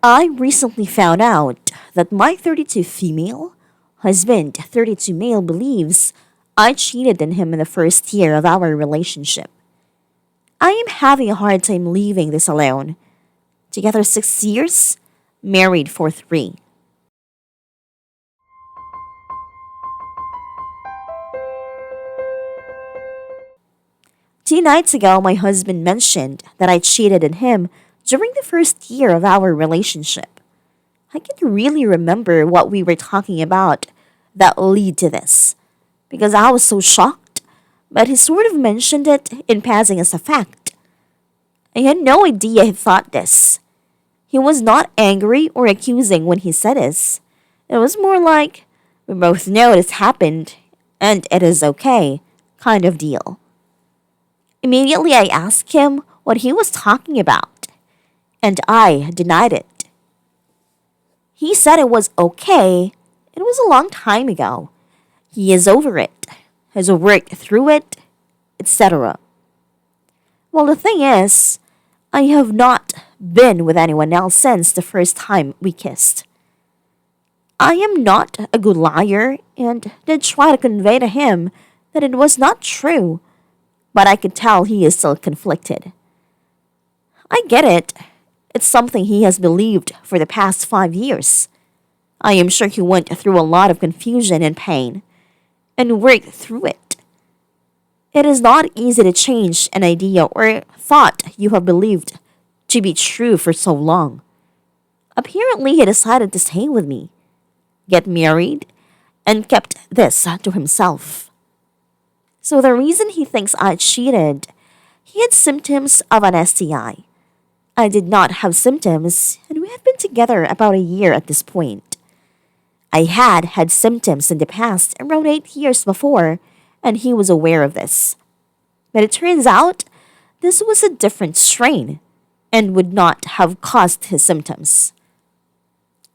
I recently found out that my 32 female husband, 32 male, believes I cheated on him in the first year of our relationship. I am having a hard time leaving this alone. Together 6 years, married for 3. 2 nights ago, my husband mentioned that I cheated on him during the first year of our relationship. I can't really remember what we were talking about that lead to this because I was so shocked, but he sort of mentioned it in passing as a fact. I had no idea he thought this. He was not angry or accusing when he said this. It was more like, we both know this happened and it is okay, kind of deal. Immediately I asked him what he was talking about, and I denied it. He said it was okay. It was a long time ago. He is over it, has worked through it, etc. Well, the thing is, I have not been with anyone else since the first time we kissed. I am not a good liar and did try to convey to him that it was not true, but I could tell he is still conflicted. I get it. It's something he has believed for the past 5 years. I am sure he went through a lot of confusion and pain and worked through it. It is not easy to change an idea or thought you have believed to be true for so long. Apparently, he decided to stay with me, get married, and kept this to himself. So the reason he thinks I cheated, he had symptoms of an STI. I did not have symptoms, and we had been together about a year at this point. I had symptoms in the past, around 8 years before, and he was aware of this. But it turns out this was a different strain and would not have caused his symptoms.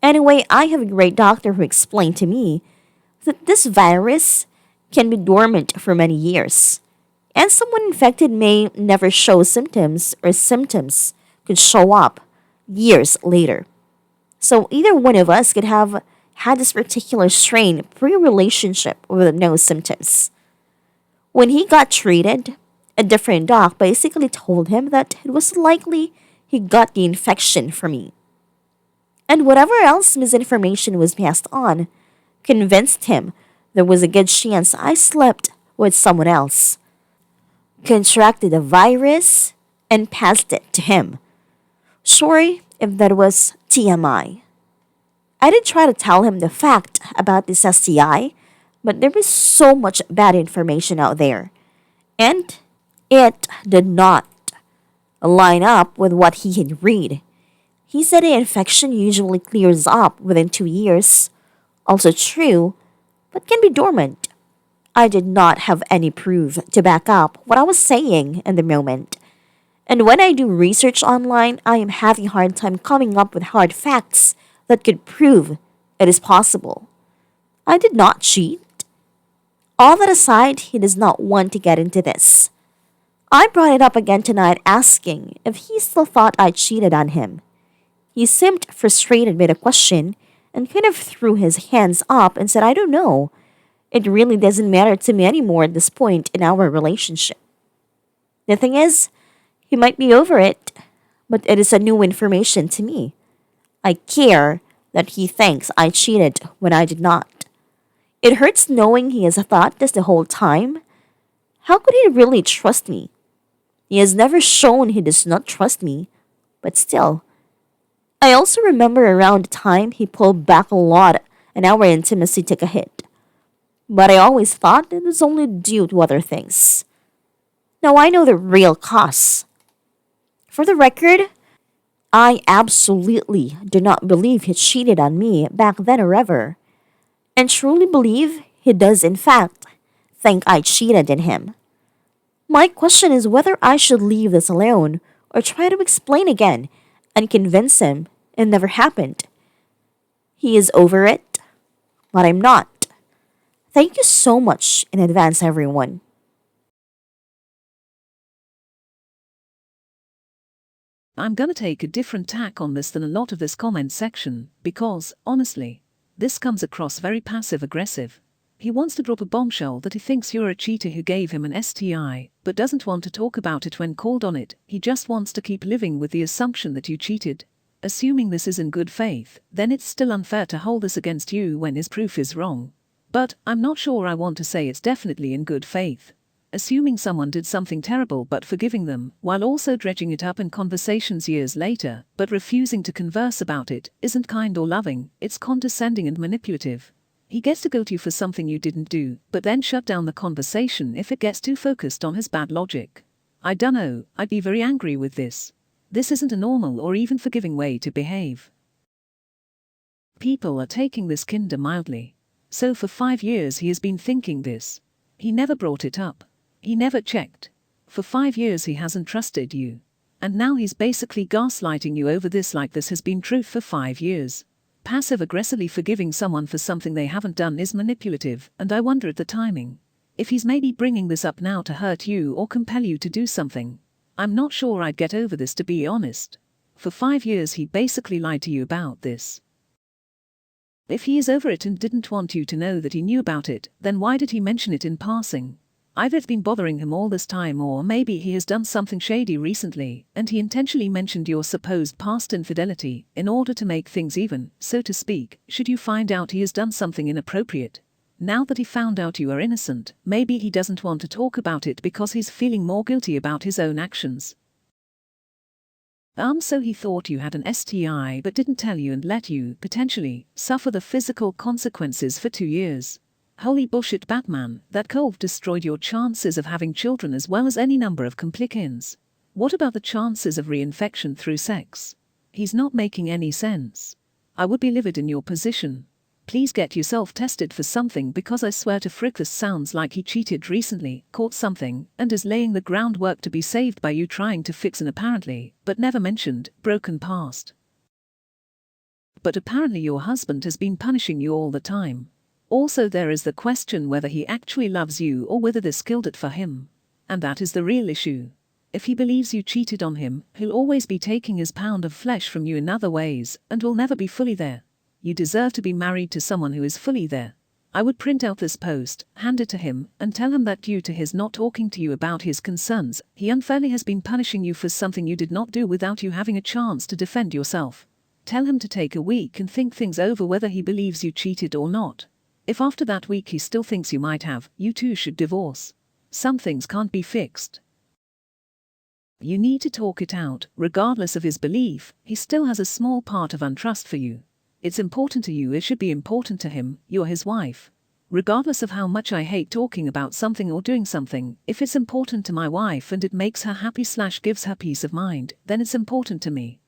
Anyway, I have a great doctor who explained to me that this virus can be dormant for many years, and someone infected may never show symptoms or symptoms could show up years later. So either one of us could have had this particular strain pre-relationship with no symptoms. When he got treated, a different doc basically told him that it was likely he got the infection from me. And whatever else misinformation was passed on convinced him there was a good chance I slept with someone else, contracted a virus, and passed it to him. Sorry if that was TMI. I did try to tell him the fact about this STI, but there was so much bad information out there, and it did not line up with what he had read. He said the infection usually clears up within 2 years. Also true, but can be dormant. I did not have any proof to back up what I was saying in the moment. And when I do research online, I am having a hard time coming up with hard facts that could prove it is possible. I did not cheat. All that aside, he does not want to get into this. I brought it up again tonight asking if he still thought I cheated on him. He seemed frustrated by the question and kind of threw his hands up and said, I don't know. It really doesn't matter to me anymore at this point in our relationship. The thing is, he might be over it, but it is a new information to me. I care that he thinks I cheated when I did not. It hurts knowing he has thought this the whole time. How could he really trust me? He has never shown he does not trust me, but still. I also remember around the time he pulled back a lot and our intimacy took a hit. But I always thought it was only due to other things. Now I know the real cause. For the record, I absolutely do not believe he cheated on me back then or ever, and truly believe he does in fact think I cheated on him. My question is whether I should leave this alone or try to explain again and convince him it never happened. He is over it, but I'm not. Thank you so much in advance, everyone. I'm gonna take a different tack on this than a lot of this comment section, because, honestly, this comes across very passive-aggressive. He wants to drop a bombshell that he thinks you're a cheater who gave him an STI, but doesn't want to talk about it when called on it. He just wants to keep living with the assumption that you cheated. Assuming this is in good faith, then it's still unfair to hold this against you when his proof is wrong. But I'm not sure I want to say it's definitely in good faith. Assuming someone did something terrible but forgiving them, while also dredging it up in conversations years later, but refusing to converse about it, isn't kind or loving, it's condescending and manipulative. He gets to go to you for something you didn't do, but then shut down the conversation if it gets too focused on his bad logic. I dunno, I'd be very angry with this. This isn't a normal or even forgiving way to behave. People are taking this kinda mildly. So for 5 years he has been thinking this. He never brought it up. He never checked. For 5 years he hasn't trusted you. And now he's basically gaslighting you over this like this has been true for 5 years. Passive-aggressively forgiving someone for something they haven't done is manipulative, and I wonder at the timing. If he's maybe bringing this up now to hurt you or compel you to do something. I'm not sure I'd get over this, to be honest. For 5 years he basically lied to you about this. If he is over it and didn't want you to know that he knew about it, then why did he mention it in passing? Either it's been bothering him all this time, or maybe he has done something shady recently, and he intentionally mentioned your supposed past infidelity, in order to make things even, so to speak, should you find out he has done something inappropriate. Now that he found out you are innocent, maybe he doesn't want to talk about it because he's feeling more guilty about his own actions. So he thought you had an STI but didn't tell you and let you, potentially, suffer the physical consequences for 2 years. Holy bullshit, Batman, that cove destroyed your chances of having children as well as any number of complications. What about the chances of reinfection through sex? He's not making any sense. I would be livid in your position. Please get yourself tested for something, because I swear to frick this sounds like he cheated recently, caught something, and is laying the groundwork to be saved by you trying to fix an apparently, but never mentioned, broken past. But apparently your husband has been punishing you all the time. Also there is the question whether he actually loves you or whether this killed it for him. And that is the real issue. If he believes you cheated on him, he'll always be taking his pound of flesh from you in other ways, and will never be fully there. You deserve to be married to someone who is fully there. I would print out this post, hand it to him, and tell him that due to his not talking to you about his concerns, he unfairly has been punishing you for something you did not do without you having a chance to defend yourself. Tell him to take a week and think things over whether he believes you cheated or not. If after that week he still thinks you might have, you two should divorce. Some things can't be fixed. You need to talk it out. Regardless of his belief, he still has a small part of untrust for you. It's important to you, it should be important to him, you're his wife. Regardless of how much I hate talking about something or doing something, if it's important to my wife and it makes her happy / gives her peace of mind, then it's important to me.